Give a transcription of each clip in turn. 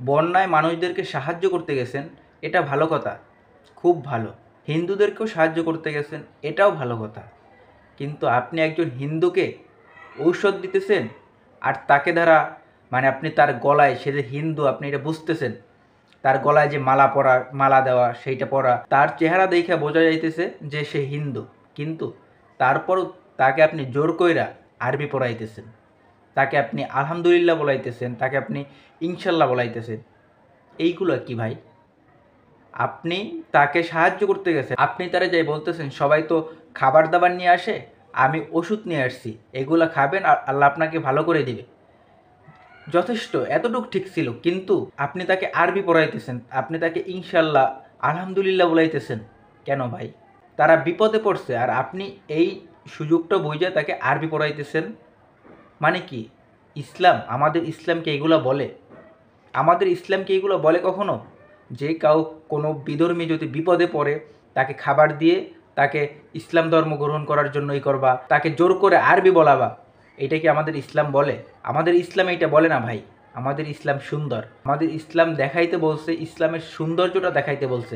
বন্যায় মানুষদেরকে সাহায্য করতে গেছেন, এটা ভালো কথা, খুব ভালো। হিন্দুদেরকেও সাহায্য করতে গেছেন, এটাও ভালো কথা। কিন্তু আপনি একজন হিন্দুকে ঔষধ দিতেছেন, আর তাকে দ্বারা মানে আপনি তার গলায়, সে যে হিন্দু আপনি এটা বুঝতেছেন, তার গলায় যে মালা পরা, মালা দেওয়া, সেইটা পরা, তার চেহারা দেখে বোঝা যাইতেছে যে সে হিন্দু, কিন্তু তারপরও তাকে আপনি জোর কইরা আরবি পড়াইতেছেন, তাকে আপনি আলহামদুলিল্লাহ বলাইতেছেন, তাকে আপনি ইনশাল্লাহ বলাইতেছেন। এইগুলো কি ভাই? আপনি তাকে সাহায্য করতে গেছেন, আপনি তারা যাই বলতেছেন সবাই তো খাবার দাবার নিয়ে আসে, আমি ওষুধ নিয়ে আসছি, এগুলা খাবেন আর আল্লাহ আপনাকে ভালো করে দিবে। যথেষ্ট, এতটুকু ঠিক ছিল। কিন্তু আপনি তাকে আরবি পড়াইতেছেন, আপনি তাকে ইনশাল্লাহ আলহামদুলিল্লাহ বলাইতেছেন। কেন ভাই? তারা বিপদে পড়ছে আর আপনি এই সুযোগটা বুঝে তাকে আরবি পড়াইতেছেন। মানে কি? ইসলাম, আমাদের ইসলামকে এগুলো বলে? আমাদের ইসলামকে এগুলো বলে কখনো? যে কোনো বিধর্মী যদি বিপদে পড়ে তাকে খাবার দিয়ে তাকে ইসলাম ধর্ম গ্রহণ করার জন্যই করবা, তাকে জোর করে আরবি বলাবা, এটা কি আমাদের ইসলাম বলে? আমাদের ইসলাম এইটা বলে না ভাই। আমাদের ইসলাম সুন্দর, আমাদের ইসলাম দেখাইতে বলছে, ইসলামের সৌন্দর্যটা দেখাইতে বলছে।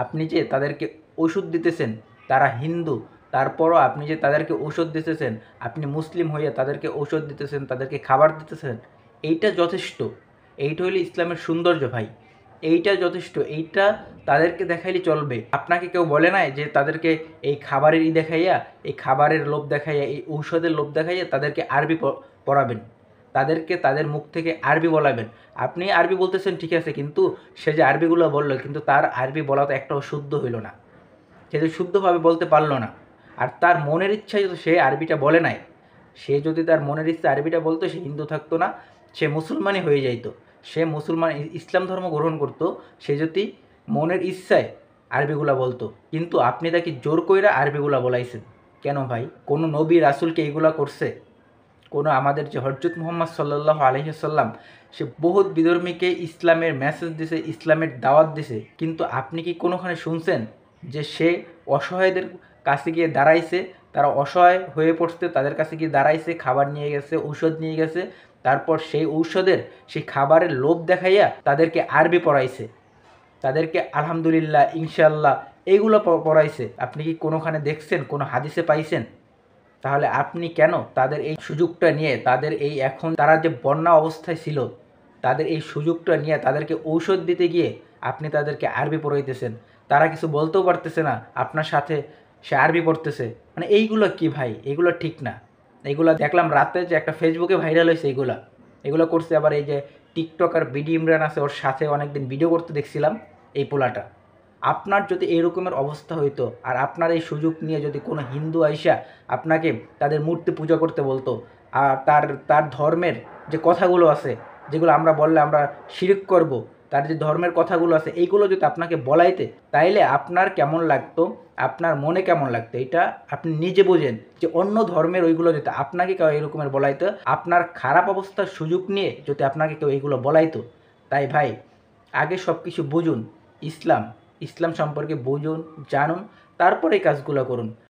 আপনি যে তাদেরকে ওষুধ দিতেছেন, তারা হিন্দু, তারপরও আপনি যে তাদেরকে ঔষধ দিতেছেন, আপনি মুসলিম হইয়া তাদেরকে ঔষধ দিতেছেন, তাদেরকে খাবার দিতেছেন, এইটা যথেষ্ট। এইটা হইলে ইসলামের সৌন্দর্য ভাই, এইটা যথেষ্ট। এইটা তাদেরকে দেখাইলে চলবে। আপনাকে কেউ বলে নাই যে তাদেরকে এই খাবারের দেখাইয়া, এই খাবারের লোভ দেখাইয়া, এই ঔষধের লোভ দেখাইয়া তাদেরকে আরবি পড়াবেন, তাদেরকে তাদের মুখ থেকে আরবি বলাবেন। আপনি আরবি বলতেছেন ঠিক আছে, কিন্তু সে যে আরবিগুলো বললো, কিন্তু তার আরবি বলা তো একটাও শুদ্ধ হইল না, সে যে শুদ্ধভাবে বলতে পারলো না। আর তার মনের ইচ্ছায় তো সে আরবিটা বলে নাই। সে যদি তার মনের ইচ্ছা আরবিটা বলতো, সে হিন্দু থাকতো না, সে মুসলমানই হয়ে যাইতো, সে মুসলমান ইসলাম ধর্ম গ্রহণ করতো, সে যদি মনের ইচ্ছায় আরবিগুলা বলতো। কিন্তু আপনি তাকে জোর কইরা আরবিগুলা বলাইছেন। কেন ভাই? কোনো নবী রাসূলকে এইগুলা করছে? কোনো আমাদের যে হযরত মুহাম্মদ সাল্লাল্লাহু আলাইহি সাল্লাম, সে বহুত বিধর্মীকে ইসলামের মেসেজ দিছে, ইসলামের দাওয়াত দিছে, কিন্তু আপনি কি কোনোখানে শুনছেন যে সে অসহায়দের কাছে গিয়ে দাঁড়াইছে, তারা অসহায় হয়ে পড়ছে, তাদের কাছে গিয়ে দাঁড়াইছে, খাবার নিয়ে গেছে, ঔষধ নিয়ে গেছে, তারপর সেই ঔষধের, সেই খাবারের লোভ দেখাইয়া তাদেরকে আরবি পড়াইছে, তাদেরকে আলহামদুলিল্লাহ, ইনশাল্লাহ এইগুলো পড়াইছে? আপনি কি কোনোখানে দেখছেন, কোনো হাদিসে পাইছেন? তাহলে আপনি কেন তাদের এই সুযোগটা নিয়ে, তাদের এই এখন তারা যে বন্যা অবস্থায় ছিল, তাদের এই সুযোগটা নিয়ে তাদেরকে ঔষধ দিতে গিয়ে আপনি তাদেরকে আরবি পড়াইতেছেন? তারা কিছু বলতেও পারতেছে না, আপনার সাথে সে আরবি পড়তেছে। মানে এইগুলো কি ভাই? এগুলো ঠিক না। এগুলো দেখলাম রাতে যে একটা ফেসবুকে ভাইরাল হয়েছে, এগুলো করছে আবার এই যে টিকটকার বিডি ইমরান আছে, ওর সাথে অনেকদিন ভিডিও করতে দেখছিলাম এই পোলাটা। আপনার যদি এই রকমের অবস্থা হইতো, আর আপনার এই সুযোগ নিয়ে যদি কোনো হিন্দু আইসা আপনাকে তাদের মূর্তি পূজা করতে বলতো, আর তার তার ধর্মের যে কথাগুলো আছে, যেগুলো আমরা বললে আমরা শিরক করব, তার যে ধর্মের কথাগুলো আছে, এইগুলো যদি আপনাকে বলাইতে, তাইলে আপনার কেমন লাগতো, আপনার মনে কেমন লাগতো, এটা আপনি নিজে বোঝেন। যে অন্য ধর্মের ওইগুলো যদি আপনাকে কেউ এই রকমের বলাইতো, আপনার খারাপ অবস্থার সুযোগ নিয়ে যদি আপনাকে কেউ এইগুলো বলাইতো, তাই ভাই আগে সব কিছু বুঝুন, ইসলাম, ইসলাম সম্পর্কে বুঝুন, জানুন, তারপরে এই কাজগুলো করুন।